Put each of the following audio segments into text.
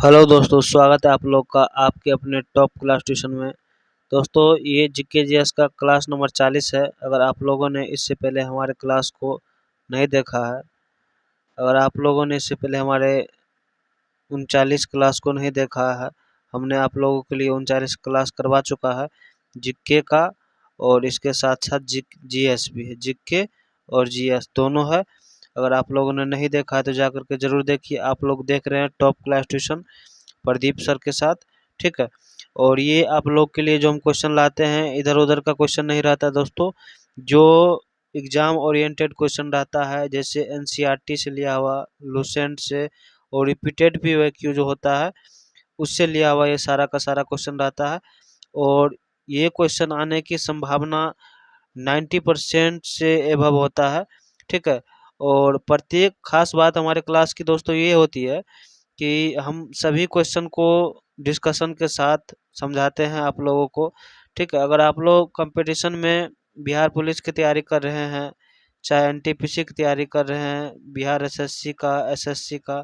Hello दोस्तों, स्वागत है आप लोग का आपके अपने टॉप क्लास ट्यूशन में। दोस्तों, ये जीके जीएस का क्लास नंबर 40 है। अगर आप लोगों ने इससे पहले हमारे क्लास को नहीं देखा है, अगर आप लोगों ने इससे पहले हमारे 39 क्लास को नहीं देखा है, हमने आप लोगों के लिए 39 क्लास करवा चुका है जीके का, और इसके साथ साथ जीएस भी है। जीके और जीएस दोनों है। अगर आप लोगों ने नहीं देखा है तो जाकर के जरूर देखिए। आप लोग देख रहे हैं top class tuition Pradeep sir के साथ, ठीक है। और ये आप लोग के लिए जो हम क्वेश्चन लाते हैं, इधर उधर का क्वेश्चन नहीं रहता दोस्तों, जो एग्जाम ओरिएंटेड क्वेश्चन रहता है, जैसे एनसीईआरटी से लिया हुआ, लुसेंट से, और रिपीटेड पीवाईक्यू जो होता है उससे लिया हुआ ये सारा का सारा क्वेश्चन रहता है। और ये क्वेश्चन आने की संभावना 90% से एभव होता है, ठीक है। और प्रत्येक खास बात हमारे क्लास की दोस्तों ये होती है कि हम सभी क्वेश्चन को डिस्कशन के साथ समझाते हैं आप लोगों को, ठीक है। अगर आप लोग कंपटीशन में बिहार पुलिस की तैयारी कर रहे हैं, चाहे एनटीपीसी की तैयारी कर रहे हैं, बिहार एसएससी का, एसएससी का,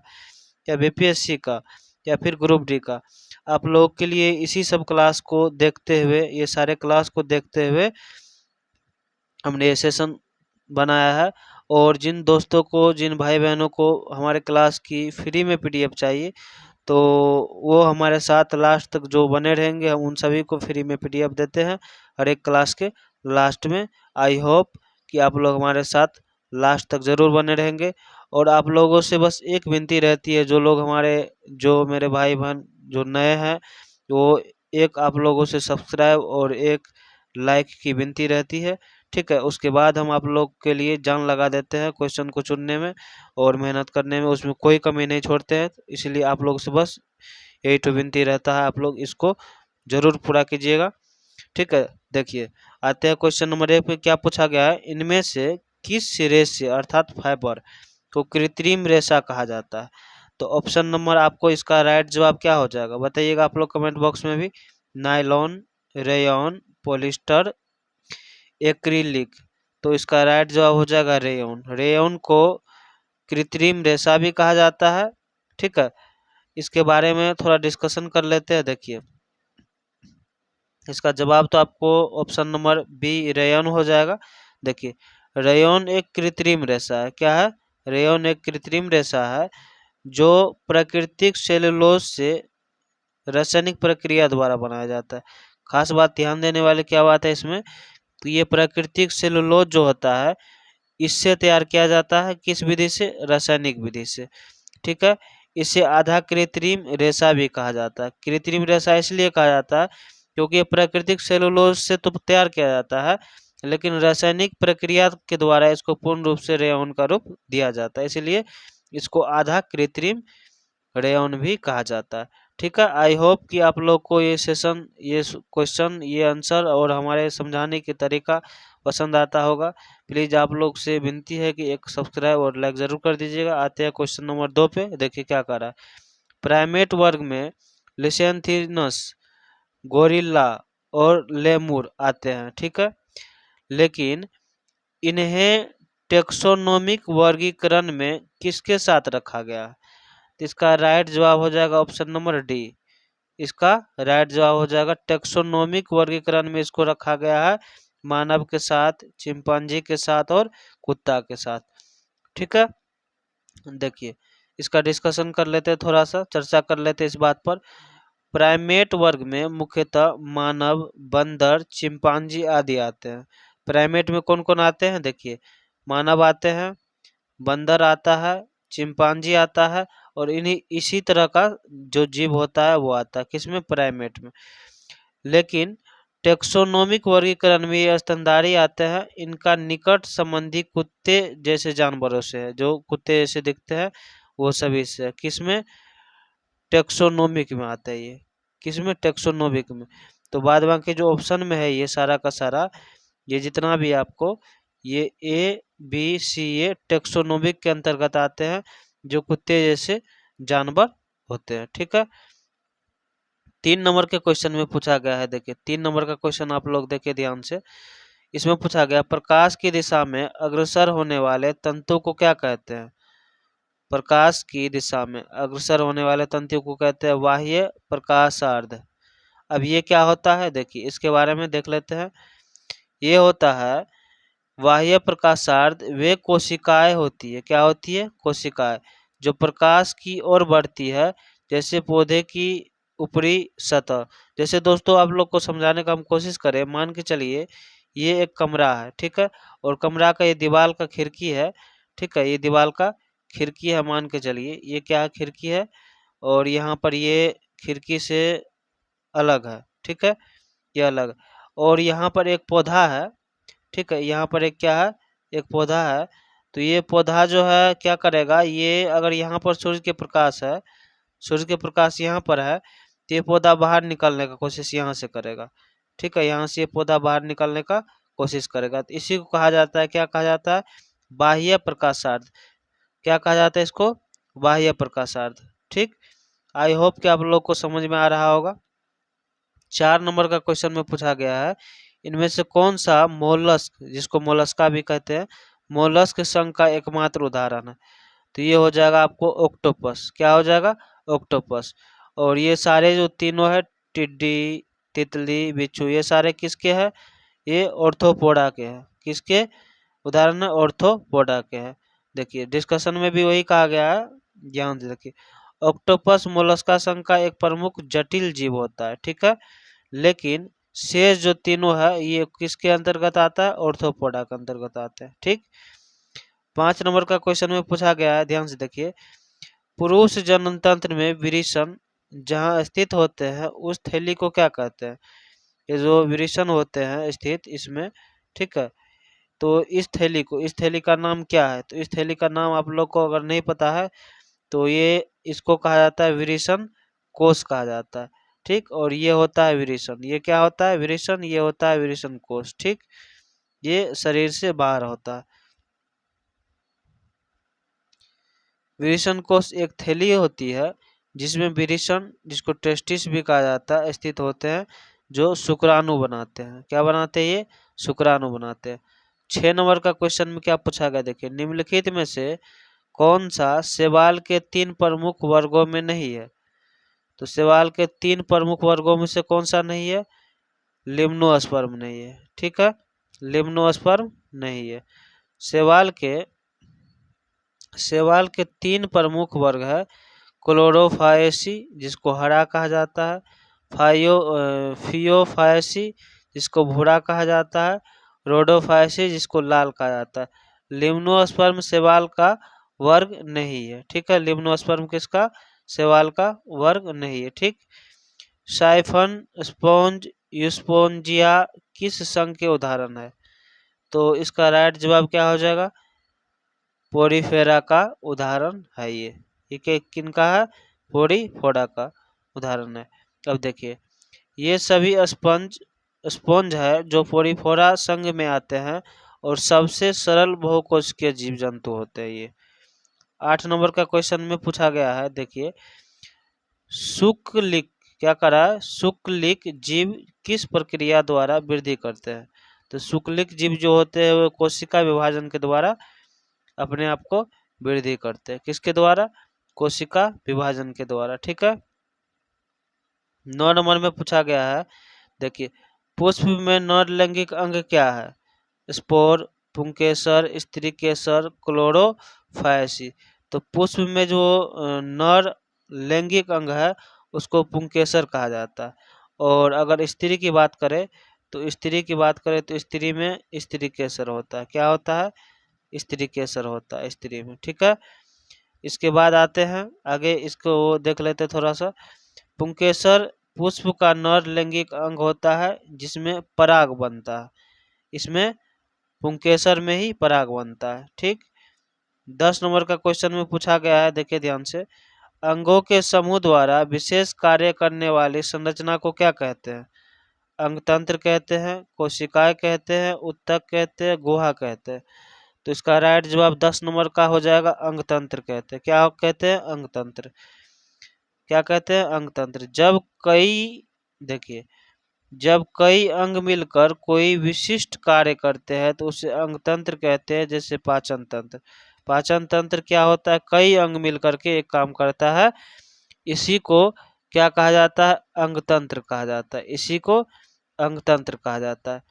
या बीपीएससी का, या फिर ग्रुप डी का, आप लोग के लिए इसी सब क्लास को देखते हुए, ये सारे क्लास को देखते हुए हमने ये सेशन बनाया है। और जिन दोस्तों को, जिन भाई बहनों को हमारे क्लास की फ्री में पीडीएफ चाहिए, तो वो हमारे साथ लास्ट तक जो बने रहेंगे, हम उन सभी को फ्री में पीडीएफ देते हैं हर एक क्लास के लास्ट में। आई होप कि आप लोग हमारे साथ लास्ट तक ज़रूर बने रहेंगे। और आप लोगों से बस एक विनती रहती है, जो लोग हमारे, जो मेरे भाई बहन जो नए हैं, वो एक आप लोगों से सब्सक्राइब और एक लाइक की विनती रहती है, ठीक है। उसके बाद हम आप लोग के लिए जान लगा देते हैं क्वेश्चन को चुनने में और मेहनत करने में, उसमें कोई कमी नहीं छोड़ते हैं। इसलिए आप लोग से बस यही तो विनती रहता है, आप लोग इसको जरूर पूरा कीजिएगा, ठीक है। देखिए, आते हैं क्वेश्चन नंबर 1 पे। क्या पूछा गया है, इनमें से किस रेशे अर्थात फाइबर को कृत्रिम रेशा कहा जाता है? तो ऑप्शन नंबर आपको इसका राइट जवाब क्या हो जाएगा, बताइएगा आप लोग कमेंट बॉक्स में भी। Nylon, rayon, polyester, acrylic. तो इसका राइट जवाब हो जाएगा रेयॉन। रेयॉन को कृत्रिम रेशा भी कहा जाता है, ठीक है। इसके बारे में थोड़ा डिस्कशन कर लेते हैं। देखिए, इसका जवाब तो आपको ऑप्शन नंबर बी रेयॉन हो जाएगा। देखिए, रेयॉन एक कृत्रिम रेशा है। क्या है? रेयॉन एक कृत्रिम रेशा है जो प्राकृतिक सेलुलोज से रासायनिक प्रक्रिया द्वारा बनाया जाता है। खास बात ध्यान देने वाली क्या बात है इसमें, तो ये प्राकृतिक सेलुलोज जो होता है, इससे तैयार किया जाता है। किस विधि से? रासायनिक विधि से, ठीक है। इसे आधा कृत्रिम रेशा भी कहा जाता है। कृत्रिम रेशा इसलिए कहा जाता है क्योंकि ये प्राकृतिक सेलुलोज से तो तैयार किया जाता है, लेकिन रासायनिक प्रक्रिया के द्वारा इसको पूर्ण रूप से रेयॉन का रूप दिया जाता है, इसलिए इसको आधा कृत्रिम रेयॉन भी कहा जाता है, ठीक है। आई होप कि आप लोग को ये सेशन, ये क्वेश्चन, ये आंसर और हमारे समझाने की तरीका पसंद आता होगा। प्लीज़ आप लोग से विनती है कि एक सब्सक्राइब और लाइक ज़रूर कर दीजिएगा। आते हैं क्वेश्चन नंबर 2 पे। देखिए क्या कह रहा है, प्राइमेट वर्ग में लिसेंथिनस, गोरिल्ला और लेमुर आते हैं, ठीक है। लेकिन इन्हें टेक्सोनोमिक वर्गीकरण में किसके साथ रखा गया है? तो इसका राइट जवाब हो जाएगा ऑप्शन नंबर डी। इसका राइट जवाब हो जाएगा टेक्सोनोमिक वर्गीकरण में इसको रखा गया है मानव के साथ, चिंपांजी के साथ और कुत्ता के साथ, ठीक है। देखिए, इसका डिस्कशन कर लेते हैं, थोड़ा सा चर्चा कर लेते हैं इस बात पर। प्राइमेट वर्ग में मुख्यतः मानव, बंदर, चिंपांजी आदि आते हैं। प्राइमेट में कौन कौन आते हैं? देखिए, मानव आते हैं, बंदर आता है, चिंपांजी आता है, और इन्हीं इसी तरह का जो जीव होता है वो आता है किसमें? प्राइमेट में। लेकिन टेक्सोनोमिक वर्गीकरण में ये स्तनधारी आते हैं। इनका निकट संबंधी कुत्ते जैसे जानवरों से है, जो कुत्ते जैसे दिखते हैं वो सभी से है। किसमें? टेक्सोनोमिक में आता है ये। किसमें? टेक्सोनोमिक में। तो बाद बाकी जो ऑप्शन में है ये सारा का सारा, ये जितना भी आपको, ये A B C A taxonomic के अंतर्गत आते हैं, जो कुत्ते जैसे जानवर होते हैं, ठीक है। 3 नंबर के क्वेश्चन में पूछा गया है। देखिए, 3 नंबर का क्वेश्चन आप लोग देखिए ध्यान से। इसमें पूछा गया, प्रकाश की दिशा में अग्रसर होने वाले तंतु को क्या कहते हैं? प्रकाश की दिशा में अग्रसर होने वाले तंतु को कहते हैं बाह्य प्रकाशार्ध। अब ये क्या होता है, देखिए इसके बारे में देख लेते हैं। ये होता है बाह्य प्रकाशार्ध वे कोशिकाएं होती है, क्या होती है, कोशिकाएं, जो प्रकाश की ओर बढ़ती है, जैसे पौधे की ऊपरी सतह। जैसे दोस्तों आप लोग को समझाने का हम कोशिश करें, मान के चलिए ये एक कमरा है, ठीक है, और कमरा का ये दीवार का खिड़की है, ठीक है, ये दीवार का खिड़की है, मान के चलिए ये क्या है, खिड़की है, और यहाँ पर ये खिड़की से अलग है, ठीक है, ये अलग, और यहाँ पर एक पौधा है, ठीक है, यहाँ पर एक क्या है, एक पौधा है। तो ये पौधा जो है क्या करेगा, ये अगर यहाँ पर सूर्य के प्रकाश है, सूर्य के प्रकाश यहाँ पर है, तो ये पौधा बाहर निकलने का कोशिश यहाँ से करेगा, ठीक है, यहाँ से ये पौधा बाहर निकलने का कोशिश करेगा। तो इसी को कहा जाता है, क्या कहा जाता है, बाह्य प्रकाशार्ध। क्या कहा जाता है इसको, बाह्य प्रकाशार्ध। ठीक, आई होप कि आप लोग को समझ में आ रहा होगा। 4 नंबर का क्वेश्चन में पूछा गया है, इनमें से कौन सा मोलस्क, जिसको मोलस्का भी कहते हैं, मोलस्क संघ का एकमात्र उदाहरण है। तो ये हो जाएगा आपको ऑक्टोपस। क्या हो जाएगा, ऑक्टोपस। और ये सारे जो तीनों है, टिड्डी, तितली, बिच्छू, ये सारे किसके हैं, ये ऑर्थोपोडा के हैं। किसके उदाहरण है, ऑर्थोपोडा के हैं। देखिए डिस्कशन में भी वही कहा गया है, ध्यान से देखिए। ऑक्टोपस मोलस्का संघ का एक प्रमुख जटिल जीव होता है, ठीक है, लेकिन शेष जो तीनों है ये किसके अंतर्गत आता है, ऑर्थोपोडा के अंतर्गत आते हैं। ठीक, 5 नंबर का क्वेश्चन में पूछा गया है, ध्यान से देखिए। पुरुष जननतंत्र में विरेचन जहाँ स्थित होते हैं उस थैली को क्या कहते हैं। ये जो विरेचन होते हैं स्थित इसमें, ठीक है, तो इस थैली को, इस थैली का नाम क्या है। तो इस थैली का नाम आप लोग को अगर नहीं पता है तो ये इसको कहा जाता है विरेचन कोष कहा जाता है। ठीक, और ये होता है विरेचन, ये क्या होता है, विरेचन, ये होता है विरेचन कोष। ठीक, ये शरीर से बाहर होता है। विरेचन कोष एक थैली होती है जिसमें विरेचन, जिसको टेस्टिस भी कहा जाता है, स्थित होते हैं, जो शुक्राणु बनाते हैं। क्या बनाते हैं, ये शुक्राणु बनाते हैं। 6 नंबर का क्वेश्चन में क्या पूछा गया, देखिए, निम्नलिखित में से कौन सा शैवाल के 3 प्रमुख वर्गों में नहीं है। तो शैवाल के 3 प्रमुख वर्गों में से कौन सा नहीं है, लिम्नोस्पर्म नहीं है। ठीक है, लिम्नोस्पर्म नहीं है। शैवाल के 3 प्रमुख वर्ग है, क्लोरोफायेसी जिसको हरा कहा जाता है, फियोफायेसी जिसको भूरा कहा जाता है, रोडोफायेसी जिसको लाल कहा जाता है। लिम्नोस्पर्म शैवाल का वर्ग नहीं है। ठीक है, लिम्नोस्पर्म किसका, शैवाल का वर्ग नहीं है। ठीक, साइफन, स्पॉन्ज, यूस्पोन्जिया किस संघ के उदाहरण है। तो इसका राइट जवाब क्या हो जाएगा, पोरीफेरा का उदाहरण है ये किनका है, पोरीफोरा का उदाहरण है। अब देखिए, ये सभी स्पंज है जो पोरीफोरा संघ में आते हैं और सबसे सरल बहुकोशिकीय जीव जंतु होते हैं ये। 8 नंबर का क्वेश्चन में पूछा गया है, देखिए, शुक्लिक क्या करा है, शुक्लिक जीव किस प्रक्रिया द्वारा वृद्धि करते हैं। तो शुक्लिक जीव जो होते हैं वो कोशिका विभाजन के द्वारा अपने आप को वृद्धि करते हैं। किसके द्वारा, कोशिका विभाजन के द्वारा। ठीक है, 9 नंबर में पूछा गया है, देखिए, पुष्प में नर लैंगिक अंग क्या है, स्पोर, पुंकेसर, स्त्रीकेसर, क्लोरोफायेसी। तो पुष्प में जो नर लैंगिक अंग है उसको पुंकेसर कहा जाता है, और अगर स्त्री की बात करें तो स्त्री में स्त्रीकेसर होता है। क्या होता है, स्त्रीकेसर होता है स्त्री में। ठीक है, इसके बाद आते हैं आगे, इसको देख लेते हैं थोड़ा सा। पुंकेसर पुष्प का नर लैंगिक अंग होता है जिसमें पराग बनता है, इसमें पुंकेसर में ही पराग बनता है। ठीक, 10 नंबर का क्वेश्चन में पूछा गया है, देखिए ध्यान से। अंगों के समूह द्वारा विशेष कार्य करने वाली संरचना को क्या कहते हैं। अंगतंत्र कहते हैं, कोशिकाएं कहते हैं, उत्तक कहते हैं, गुहा कहते हैं। तो इसका राइट जवाब 10 नंबर का हो जाएगा, अंगतंत्र कहते हैं। क्या कहते हैं, अंगतंत्र। क्या कहते हैं, अंगतंत्र। देखिए, जब कई अंग मिलकर कोई विशिष्ट कार्य करते हैं तो उसे अंगतंत्र कहते हैं, जैसे पाचन तंत्र। पाचन तंत्र क्या होता है, कई अंग मिल करके एक काम करता है, इसी को क्या कहा जाता है, अंग तंत्र कहा जाता है, इसी को अंग तंत्र कहा जाता है।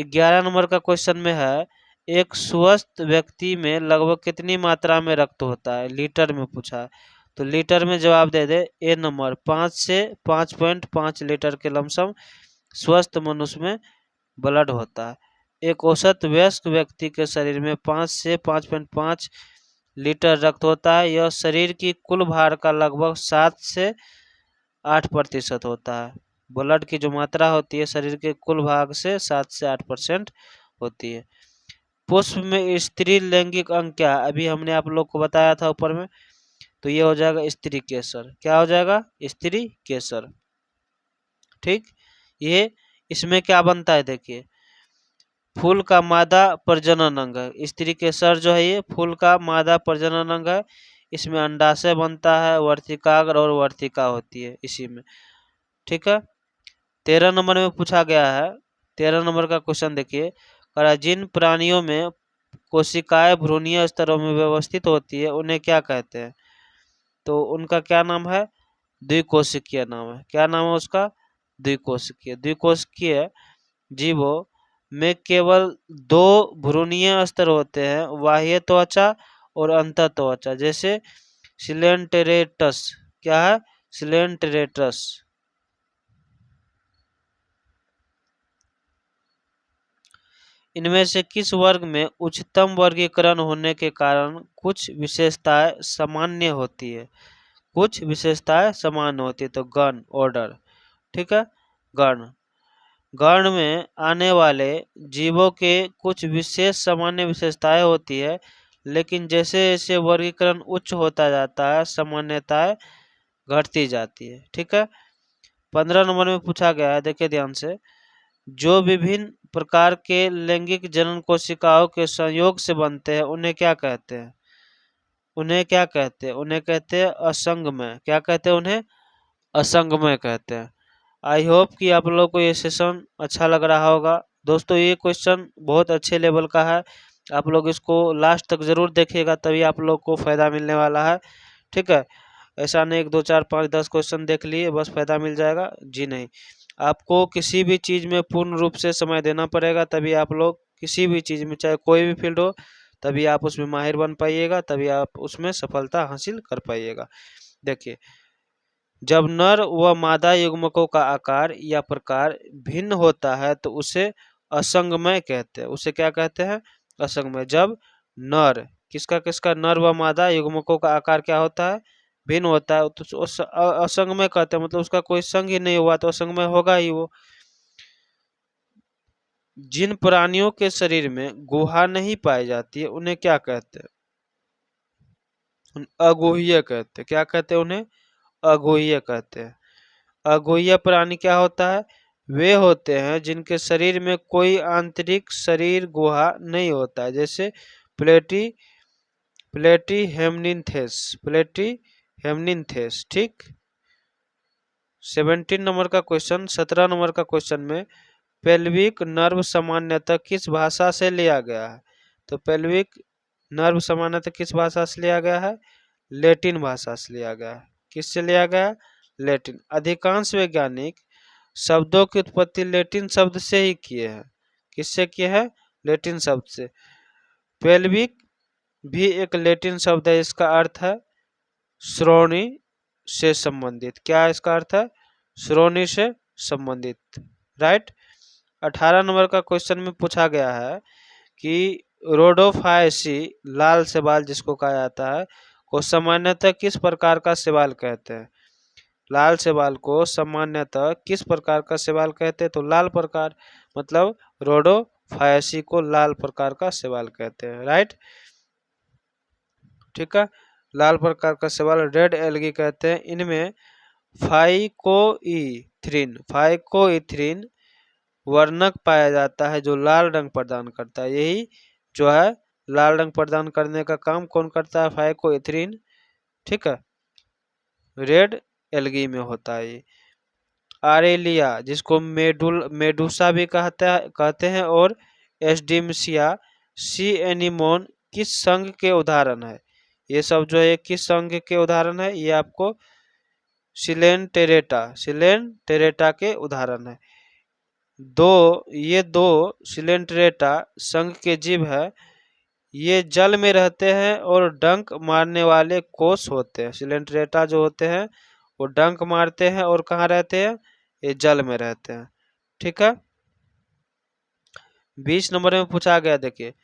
11 नंबर का क्वेश्चन में है, एक स्वस्थ व्यक्ति में लगभग कितनी मात्रा में रक्त होता है, लीटर में पूछा है, तो लीटर में जवाब दे दे ए नंबर 5 से 5.5 लीटर के लमसम स्वस्थ मनुष्य में ब्लड होता है। एक औसत वयस्क व्यक्ति के शरीर में 5 से 5.5 लीटर रक्त होता है। यह शरीर की कुल भार का लगभग 7 से 8% होता है। ब्लड की जो मात्रा होती है शरीर के कुल भाग से 7 से 8% होती है। पुष्प में स्त्री लैंगिक अंग क्या है, अभी हमने आप लोग को बताया था ऊपर में, तो ये हो जाएगा स्त्री केसर। क्या हो जाएगा, स्त्री केसर। ठीक, ये इसमें क्या बनता है, देखिए फूल का मादा प्रजनन अंग है। स्त्री केसर जो है ये फूल का मादा प्रजनन अंग है। इसमें अंडाशय बनता है, वर्तिकाग्र और वर्तिका होती है इसी में। ठीक है, 13 नंबर में पूछा गया है, 13 नंबर का क्वेश्चन देखिए, जिन प्राणियों में कोशिकाएं भ्रूणीय स्तरों में व्यवस्थित होती है उन्हें क्या कहते हैं, तो उनका क्या नाम है, द्विकोशिकीय नाम है। क्या नाम है उसका, द्विकोशिकीय। द्विकोशिकीय जीवों में केवल 2 भ्रूणीय स्तर होते हैं, बाह्य त्वचा और अंतः त्वचा। जैसे सिलेंटेरेटस, क्या है, सिलेंटेरेटस। इनमें से किस वर्ग में उच्चतम वर्गीकरण होने के कारण कुछ विशेषताएं सामान्य होती है, कुछ विशेषताएं सामान्य होती है, तो गण, ऑर्डर। ठीक है, गण, गण में आने वाले जीवों के कुछ विशेष सामान्य विशेषताएं होती है, लेकिन जैसे जैसे वर्गीकरण उच्च होता जाता है सामान्यताएं घटती जाती है। ठीक है, 15 नंबर में पूछा गया है, देखिए ध्यान से, जो विभिन्न प्रकार के लैंगिक जनन कोशिकाओं के संयोग से बनते हैं उन्हें क्या कहते हैं, उन्हें क्या कहते हैं, उन्हें कहते हैं असंगमय। क्या कहते हैं उन्हें, असंगमय कहते हैं। आई होप कि आप लोग को ये सेशन अच्छा लग रहा होगा। दोस्तों ये क्वेश्चन बहुत अच्छे लेवल का है, आप लोग इसको लास्ट तक जरूर देखिएगा, तभी आप लोग को फायदा मिलने वाला है। ठीक है, ऐसा नहीं 1 2 4 5 10 क्वेश्चन देख लिए बस फायदा मिल जाएगा, जी नहीं। आपको किसी भी चीज में पूर्ण रूप से समय देना पड़ेगा, तभी आप लोग किसी भी चीज में, चाहे कोई भी फील्ड हो, तभी आप उसमें माहिर बन पाइएगा, तभी आप उसमें सफलता हासिल कर पाइएगा। देखिए, जब नर व मादा युग्मकों का आकार या प्रकार भिन्न होता है तो उसे असंगमय कहते हैं। उसे क्या कहते हैं, असंगमय। जब नर, किसका किसका, नर व मादा युग्मकों का आकार क्या होता है, भिन्न होता है, तो असंगमय कहते हैं, मतलब उसका कोई संग ही नहीं हुआ तो असंगमय होगा ही वो। जिन प्राणियों के शरीर में गुहा नहीं पाई जाती है उन्हें क्या कहते हैं, अगुह्य कहते हैं। क्या कहते हैं उन्हें, अगुह्य कहते हैं। अगुह्य प्राणी क्या होता है, वे होते हैं जिनके शरीर में कोई आंतरिक शरीर गुहा नहीं होता है। जैसे प्लेटी प्लेटीहेमनिन्थेस, प्लेटीहेमनिन्थेस। ठीक, 17 नंबर का क्वेश्चन, 17 नंबर का क्वेश्चन में पेल्विक नर्व सामान्यतः किस भाषा से लिया गया है, तो पेल्विक नर्व सामान्यतः किस भाषा से लिया गया है, लैटिन भाषा से लिया गया है। किससे लिया गया, लैटिन। अधिकांश वैज्ञानिक शब्दों की उत्पत्ति लैटिन शब्द से ही किए हैं। किससे किए हैं, लैटिन शब्द से। पेल्विक भी एक लैटिन शब्द है, इसका अर्थ है श्रोणि से संबंधित। क्या इसका अर्थ है, श्रोणि से संबंधित, राइट। 18 नंबर का क्वेश्चन में पूछा गया है कि रोडोफायसी, लाल शैवाल जिसको कहा जाता है, को सामान्यतः किस प्रकार का शैवाल कहते हैं। लाल शैवाल को सामान्यतः किस प्रकार का शैवाल कहते हैं, तो लाल प्रकार, मतलब रोडोफायसी को लाल प्रकार का शैवाल कहते हैं, राइट। ठीक है, लाल प्रकार का शैवाल रेड एल्गी कहते हैं। इनमें फाइकोइथ्रिन वर्णक पाया जाता है जो लाल रंग प्रदान करता है। यही जो है लाल रंग प्रदान करने का काम कौन करता है, फाइकोइथ्रिन। ठीक है, रेड एल्गी में होता है ये। आरेलिया जिसको मेडूसा भी कहते हैं, और एस्डिमसिया, सी एनिमोन किस संघ के उदाहरण है? ये सब जो है किस संघ के उदाहरण है? ये आपको सिलेंटेरेटा के उदाहरण है। ये दो सिलेंटेरेटा संघ के जीव है। ये जल में रहते हैं और डंक मारने वाले कोष होते हैं। सिलेंटेरेटा जो होते हैं वो डंक मारते हैं और कहाँ रहते हैं? ये जल में रहते हैं। ठीक है। 20 नंबर में पूछा गया, देखिए,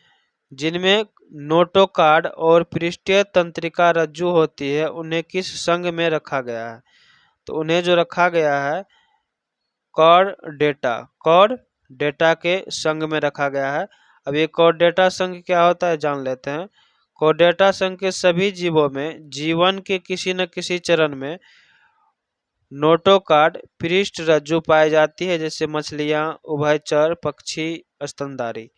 जिनमें नोटोकार्ड और पृष्ठीय तंत्रिका रज्जु होती है उन्हें किस संघ में रखा गया है? तो उन्हें जो रखा गया है कॉर्डेटा के संघ में रखा गया है। अब ये कॉर्डेटा संघ क्या होता है जान लेते हैं। कॉर्डेटा संघ के सभी जीवों में जीवन के किसी न किसी चरण में नोटोकार्ड पृष्ठ रज्जु पाई जाती है, जैसे मछलियां, उभयचर, पक्षी, स्तनधारी।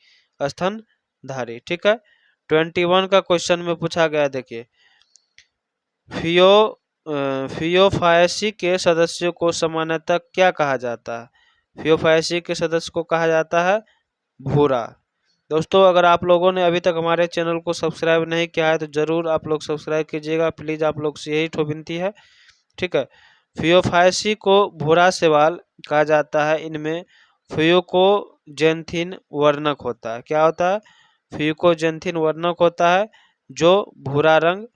ठीक है। 21 का क्वेश्चन में पूछा गया, देखिए, फियोफायसी के सदस्यों को सामान्यतः क्या कहा जाता है? फियोफायसी के सदस्य को कहा जाता है भूरा। दोस्तों, अगर आप लोगों ने अभी तक हमारे चैनल को सब्सक्राइब नहीं किया है तो जरूर आप लोग सब्सक्राइब कीजिएगा, प्लीज, आप लोग से यही विनती है। ठीक है। फियोफायसी को भूरा शैवाल कहा जाता है। इनमें फ्यूकोजेंथिन वर्णक होता है। क्या होता है? फ्यूकोजेंथिन वर्णक होता है, जो भूरा रंग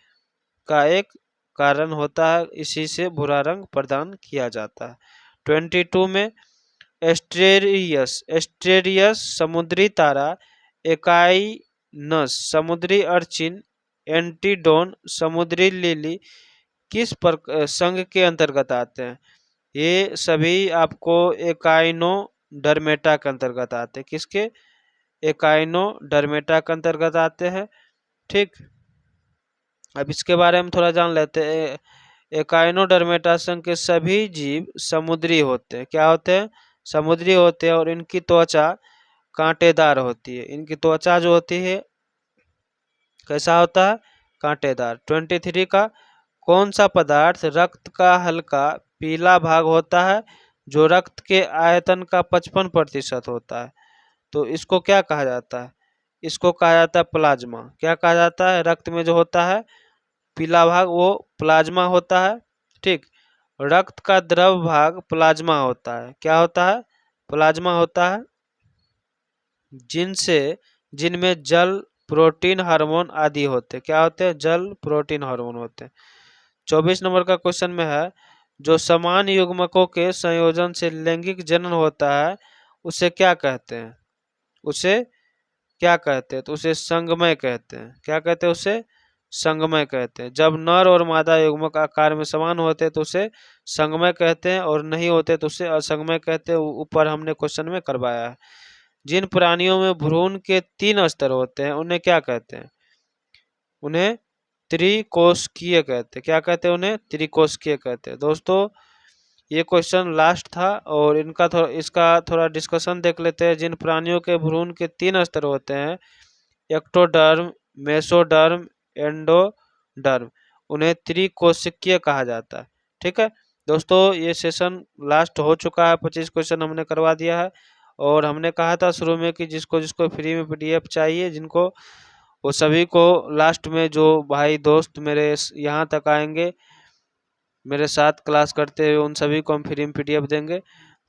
का एक कारण होता है। इसी से भूरा रंग प्रदान किया जाता है। 22 में एस्टेरियस समुद्री तारा, एकाइनस समुद्री अर्चिन, एंटीडोन समुद्री लिली किस संघ के अंतर्गत आते हैं? ये सभी आपको एकाइनोडर्मेटा के अंतर्गत आते हैं। किसके? एकाइनोडर्मेटा के अंतर्गत आते हैं। ठीक। अब इसके बारे में थोड़ा जान लेते हैं। एकाइनोडर्मेटा संघ के सभी जीव समुद्री होते हैं। क्या होते हैं? समुद्री होते हैं और इनकी त्वचा कांटेदार होती है। इनकी त्वचा जो होती है कैसा होता है? कांटेदार। 23 का कौन सा पदार्थ रक्त का हल्का पीला भाग होता है जो रक्त के आयतन का 55% होता है? तो इसको क्या कहा जाता है? इसको कहा जाता है प्लाज्मा। क्या कहा जाता है? रक्त में जो होता है पीला भाग वो प्लाज्मा होता है। ठीक। रक्त का द्रव भाग प्लाज्मा होता है। क्या होता है? प्लाज्मा होता है। जिनमें जल, प्रोटीन, हार्मोन आदि होते हैं। क्या होते हैं? जल, प्रोटीन, हार्मोन होते हैं। 24 नंबर का क्वेश्चन में है, जो समान युग्मकों के संयोजन से लैंगिक जनन होता है उसे क्या कहते हैं? उसे क्या कहते हैं? तो उसे संगमय कहते हैं। क्या कहते हैं? उसे संगमय कहते हैं। जब नर और मादा युग्मक आकार में समान होते हैं तो उसे संगमय कहते हैं, और नहीं होते तो उसे असंगमय कहते हैं। ऊपर हमने क्वेश्चन में करवाया है। जिन प्राणियों में भ्रूण के 3 स्तर होते हैं उन्हें क्या कहते हैं? उन्हें त्रिकोशिकीय कहते हैं। क्या कहते हैं? उन्हें त्रिकोशिकीय कहते हैं। दोस्तों, ये क्वेश्चन लास्ट था और इसका थोड़ा डिस्कशन देख लेते हैं। जिन प्राणियों के भ्रूण के 3 स्तर होते हैं, एक्टोडर्म, मेसोडर्म, एंडोडर्म, उन्हें त्रिकोशिकीय कहा जाता है। ठीक है दोस्तों, ये सेशन लास्ट हो चुका है। 25 क्वेश्चन हमने करवा दिया है। और हमने कहा था शुरू में कि जिसको जिसको फ्री में PDF चाहिए, जिनको, वो सभी को लास्ट में, जो भाई दोस्त मेरे यहाँ तक आएंगे मेरे साथ क्लास करते हुए, उन सभी को हम फ्री में PDF देंगे।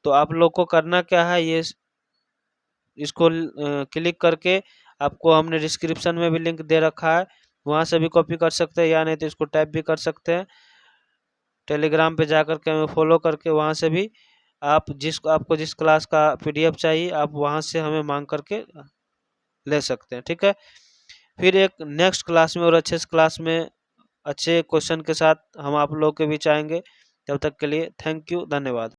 तो आप लोग को करना क्या है, ये इसको क्लिक करके, आपको हमने डिस्क्रिप्शन में भी लिंक दे रखा है, वहाँ से भी कॉपी कर सकते हैं, या नहीं तो इसको टाइप भी कर सकते हैं। टेलीग्राम पे जाकर के हमें फॉलो करके वहाँ से भी आपको जिस क्लास का PDF चाहिए आप वहाँ से हमें मांग करके ले सकते हैं। ठीक है। फिर एक नेक्स्ट क्लास में और अच्छे से क्लास में अच्छे क्वेश्चन के साथ हम आप लोग के बीच आएंगे। तब तक के लिए थैंक यू, धन्यवाद।